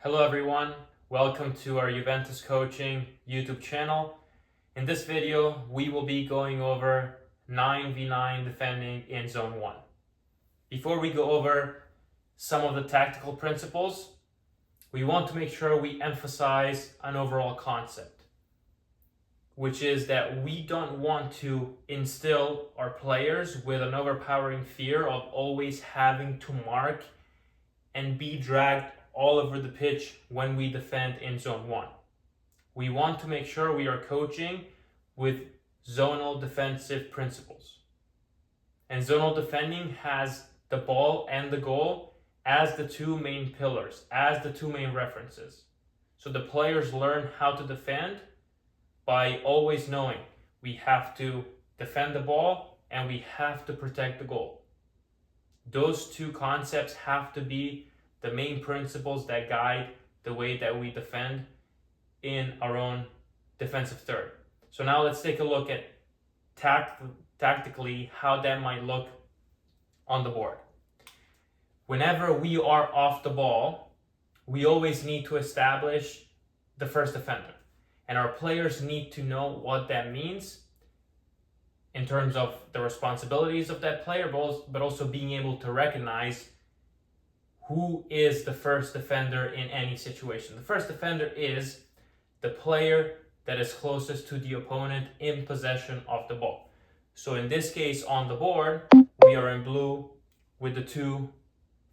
Hello everyone, welcome to our Juventus Coaching YouTube channel. In this video, we will be going over 9v9 defending in Zone 1. Before we go over some of the tactical principles, we want to make sure we emphasize an overall concept, which is that we don't want to instill our players with an overpowering fear of always having to mark and be dragged all over the pitch when we defend in Zone 1. We want to make sure we are coaching with zonal defensive principles. And zonal defending has the ball and the goal as the two main pillars, as the two main references. So the players learn how to defend by always knowing we have to defend the ball and we have to protect the goal. Those two concepts have to be the main principles that guide the way that we defend in our own defensive third. So now let's take a look at tactically how that might look on the board. Whenever we are off the ball, we always need to establish the first defender. And our players need to know what that means in terms of the responsibilities of that player, but also being able to recognize who is the first defender in any situation. The first defender is the player that is closest to the opponent in possession of the ball. So in this case on the board, we are in blue with the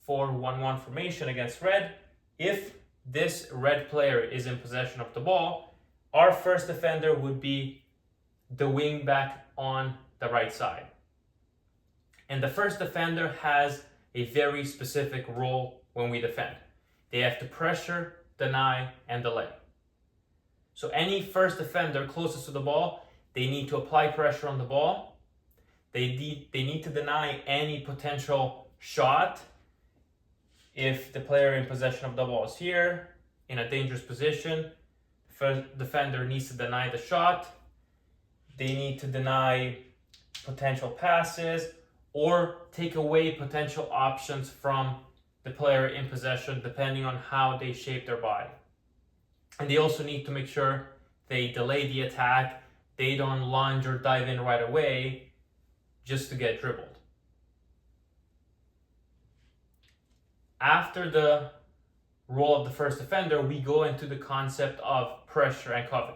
2-4-1-1 formation against red. If this red player is in possession of the ball, our first defender would be the wing back on the right side. And the first defender has a very specific role when we defend. They have to pressure, deny, and delay. So any first defender closest to the ball, they need to apply pressure on the ball. They need to deny any potential shot. If the player in possession of the ball is here, in a dangerous position, first defender needs to deny the shot. They need to deny potential passes or take away potential options from the player in possession depending on how they shape their body. And they also need to make sure they delay the attack, they don't lunge or dive in right away just to get dribbled. After the role of the first defender, we go into the concept of pressure and cover.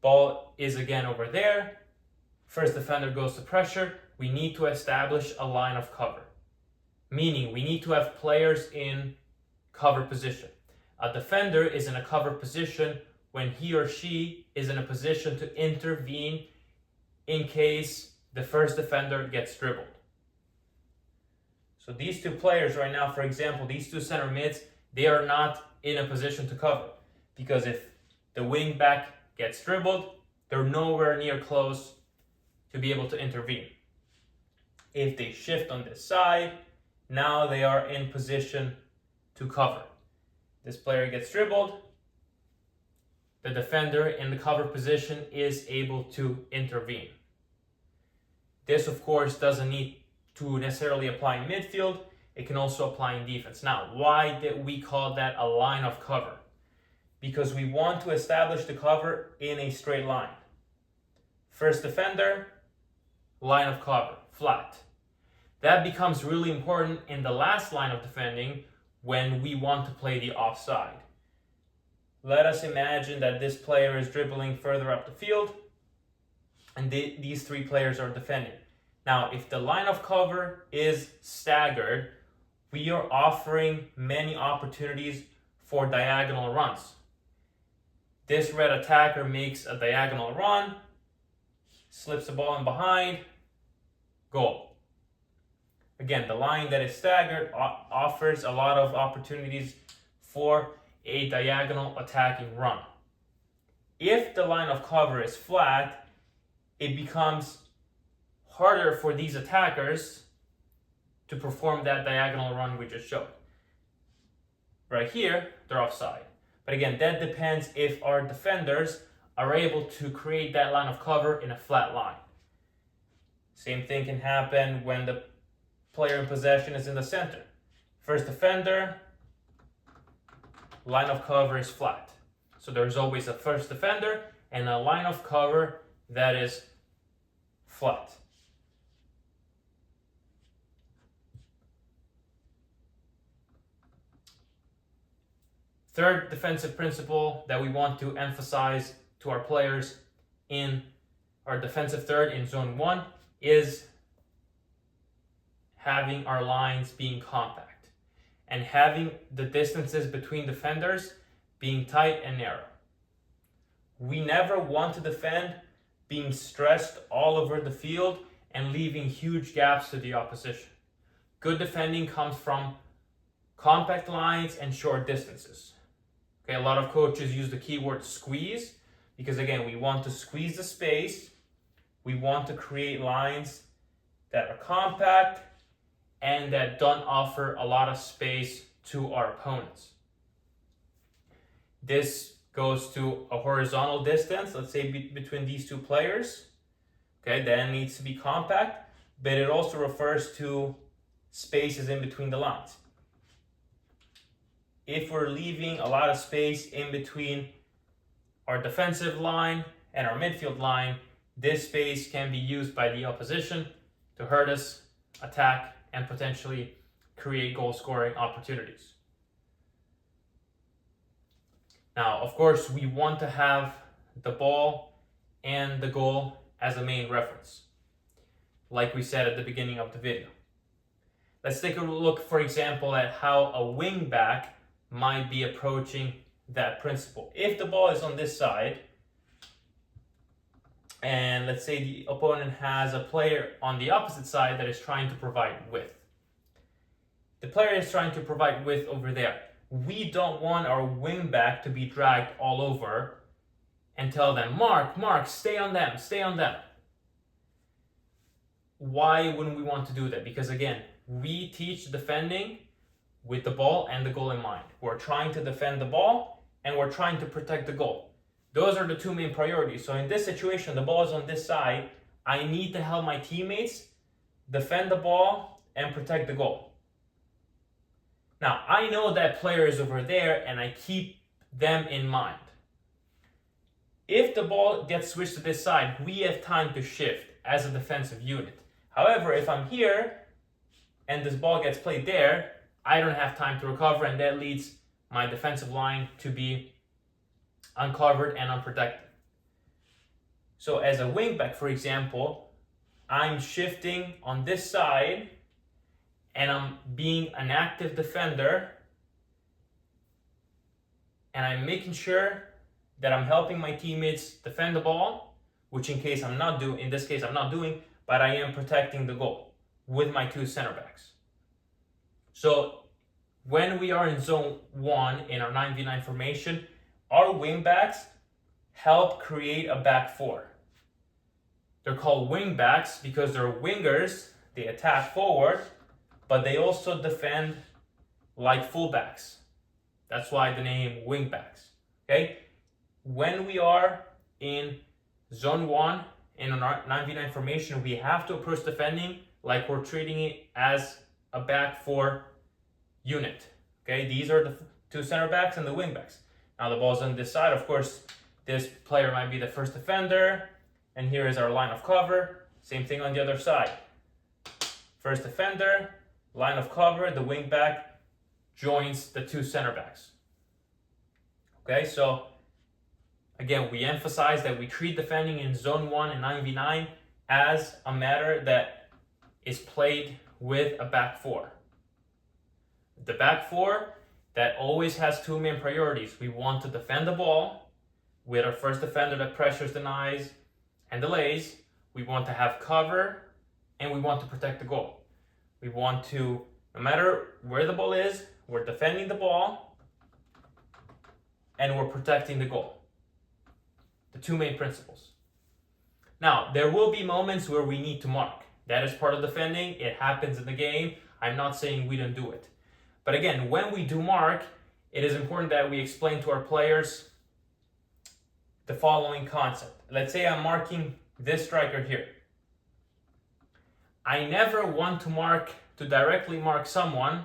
Ball is again over there. First defender goes to pressure. We need to establish a line of cover. Meaning we need to have players in cover position. A defender is in a cover position when he or she is in a position to intervene in case the first defender gets dribbled. So these two players right now, for example, these two center mids, they are not in a position to cover because if the wing back gets dribbled, they're nowhere near close to be able to intervene. If they shift on this side, now they are in position to cover. This player gets dribbled. The defender in the cover position is able to intervene. This, of course, doesn't need to necessarily apply in midfield. It can also apply in defense. Now, why did we call that a line of cover? Because we want to establish the cover in a straight line. First defender, line of cover, flat. That becomes really important in the last line of defending when we want to play the offside. Let us imagine that this player is dribbling further up the field and these three players are defending. Now, if the line of cover is staggered, we are offering many opportunities for diagonal runs. This red attacker makes a diagonal run, slips the ball in behind, goal. Again, the line that is staggered offers a lot of opportunities for a diagonal attacking run. If the line of cover is flat, it becomes harder for these attackers to perform that diagonal run we just showed. Right here, they're offside. But again, that depends if our defenders are able to create that line of cover in a flat line. Same thing can happen when the player in possession is in the center. First defender, line of cover is flat. So there's always a first defender and a line of cover that is flat. Third defensive principle that we want to emphasize to our players in our defensive third in zone 1 is having our lines being compact and having the distances between defenders being tight and narrow. We never want to defend being stressed all over the field and leaving huge gaps to the opposition. Good defending comes from compact lines and short distances. Okay, a lot of coaches use the keyword squeeze because, again, we want to squeeze the space. We want to create lines that are compact and that don't offer a lot of space to our opponents. This goes to a horizontal distance, let's say between these two players. Okay, that needs to be compact, but it also refers to spaces in between the lines. If we're leaving a lot of space in between our defensive line and our midfield line, this space can be used by the opposition to hurt us, attack, and potentially create goal scoring opportunities. Now, of course, we want to have the ball and the goal as a main reference, like we said at the beginning of the video. Let's take a look, for example, at how a wing back might be approaching that principle. If the ball is on this side, and let's say the opponent has a player on the opposite side that is trying to provide width. The player is trying to provide width over there. We don't want our wing back to be dragged all over and tell them, Mark, stay on them, stay on them. Why wouldn't we want to do that? Because again, we teach defending with the ball and the goal in mind. We're trying to defend the ball and we're trying to protect the goal. Those are the two main priorities. So in this situation, the ball is on this side. I need to help my teammates defend the ball and protect the goal. Now, I know that player is over there and I keep them in mind. If the ball gets switched to this side, we have time to shift as a defensive unit. However, if I'm here and this ball gets played there, I don't have time to recover, and that leads my defensive line to be uncovered and unprotected. So as a wingback, for example, I'm shifting on this side and I'm being an active defender, and I'm making sure that I'm helping my teammates defend the ball, which in this case I'm not doing, but I am protecting the goal with my two center backs. So when we are in zone 1 in our 9v9 formation, our wing backs help create a back four. They're called wing backs because they're wingers, they attack forward, but they also defend like fullbacks. That's why the name wing backs. Okay? When we are in zone 1 in our 9v9 formation, we have to approach defending like we're treating it as a back four unit. Okay, these are the two center backs and the wing backs. Now the ball's on this side. Of course, this player might be the first defender, and here is our line of cover. Same thing on the other side. First defender, line of cover, the wing back joins the two center backs. Okay, so again, we emphasize that we treat defending in zone 1 and 9v9 as a matter that is played with a back four. The back four that always has two main priorities. We want to defend the ball with our first defender that pressures, denies, and delays. We want to have cover, and we want to protect the goal. We want to, no matter where the ball is, we're defending the ball, and we're protecting the goal. The two main principles. Now, there will be moments where we need to mark. That is part of defending. It happens in the game. I'm not saying we don't do it. But again, when we do mark, it is important that we explain to our players the following concept. Let's say I'm marking this striker here. I never want to directly mark someone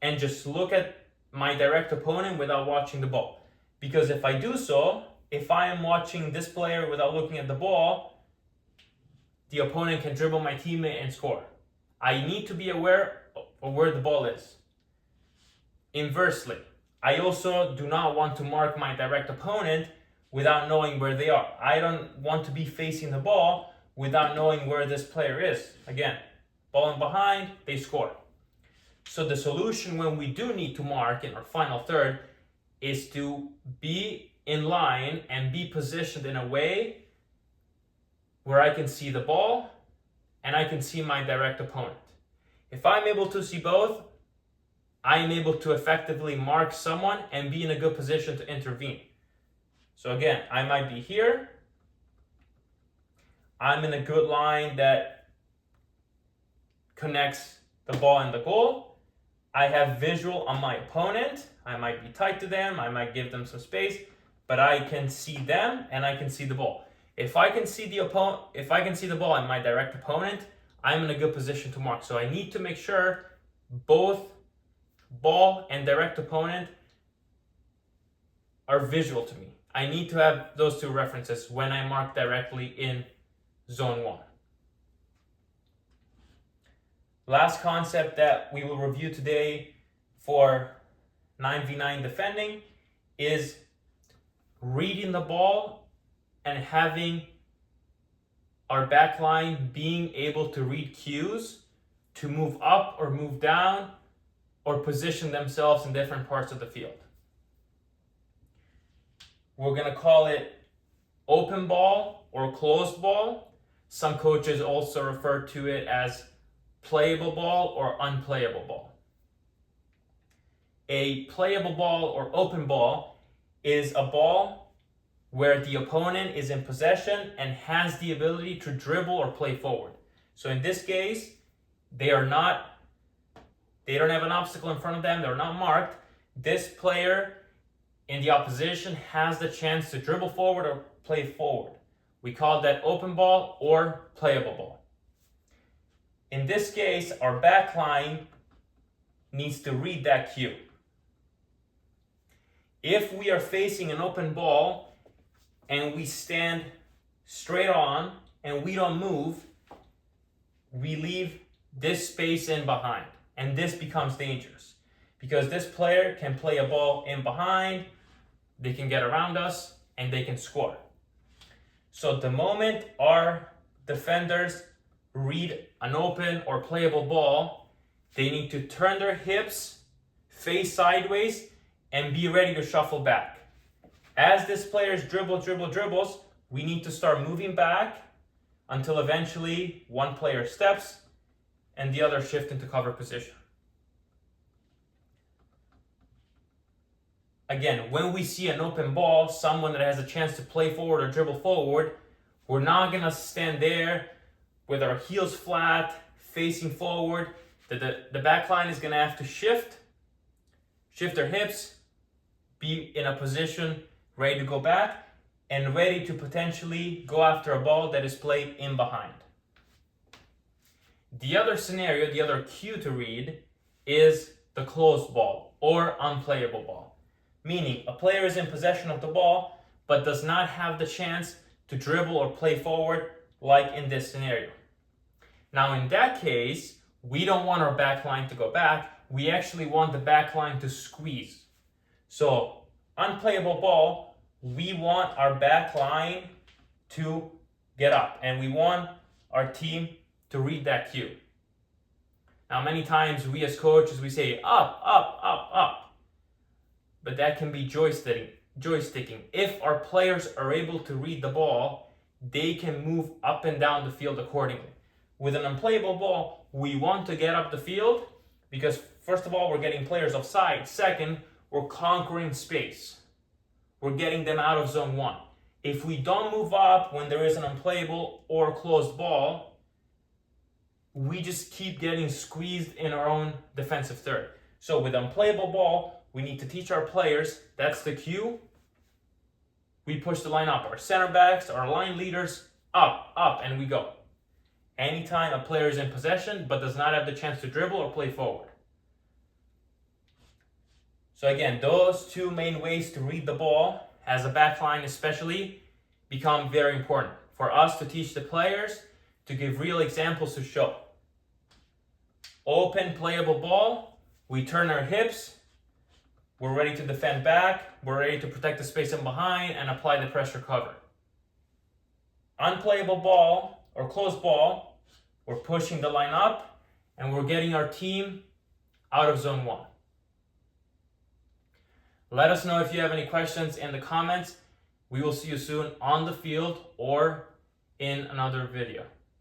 and just look at my direct opponent without watching the ball. Because if I do so, if I am watching this player without looking at the ball, the opponent can dribble my teammate and score. I need to be aware of where the ball is. Inversely, I also do not want to mark my direct opponent without knowing where they are. I don't want to be facing the ball without knowing where this player is. Again, ball in behind, they score. So the solution when we do need to mark in our final third is to be in line and be positioned in a way where I can see the ball and I can see my direct opponent. If I'm able to see both, I am able to effectively mark someone and be in a good position to intervene. So again, I might be here. I'm in a good line that connects the ball and the goal. I have visual on my opponent. I might be tight to them. I might give them some space, but I can see them and I can see the ball. If I can see the ball and my direct opponent, I'm in a good position to mark. So I need to make sure both ball and direct opponent are visual to me. I need to have those two references when I mark directly in zone 1. Last concept that we will review today for 9v9 defending is reading the ball and having our back line being able to read cues to move up or move down or position themselves in different parts of the field. We're going to call it open ball or closed ball. Some coaches also refer to it as playable ball or unplayable ball. A playable ball or open ball is a ball where the opponent is in possession and has the ability to dribble or play forward. So in this case, they don't have an obstacle in front of them, they're not marked. This player in the opposition has the chance to dribble forward or play forward. We call that open ball or playable ball. In this case, our back line needs to read that cue. If we are facing an open ball and we stand straight on and we don't move, we leave this space in behind. And this becomes dangerous because this player can play a ball in behind, they can get around us, and they can score. So the moment our defenders read an open or playable ball, they need to turn their hips, face sideways, and be ready to shuffle back. As this player's dribbles, we need to start moving back until eventually one player steps and the other shift into cover position. Again, when we see an open ball, someone that has a chance to play forward or dribble forward, we're not going to stand there with our heels flat, facing forward. The back line is going to have to shift their hips, be in a position ready to go back, and ready to potentially go after a ball that is played in behind. The other scenario, the other cue to read, is the closed ball or unplayable ball. Meaning, a player is in possession of the ball, but does not have the chance to dribble or play forward like in this scenario. Now in that case, we don't want our back line to go back, we actually want the back line to squeeze. So, unplayable ball, we want our back line to get up, and we want our team to read that cue. Now many times we as coaches, we say up, up, up, up. But that can be joysticking. If our players are able to read the ball, they can move up and down the field accordingly. With an unplayable ball, we want to get up the field because first of all, we're getting players offside. Second, we're conquering space. We're getting them out of zone 1. If we don't move up when there is an unplayable or closed ball, we just keep getting squeezed in our own defensive third. So with unplayable ball, we need to teach our players, that's the cue. We push the line up. Our center backs, our line leaders, up, and we go. Anytime a player is in possession but does not have the chance to dribble or play forward. So again, those two main ways to read the ball as a back line especially become very important for us to teach the players, to give real examples to show. Open, playable ball, we turn our hips, we're ready to defend back, we're ready to protect the space in behind and apply the pressure cover. Unplayable ball or closed ball, we're pushing the line up and we're getting our team out of zone 1. Let us know if you have any questions in the comments. We will see you soon on the field or in another video.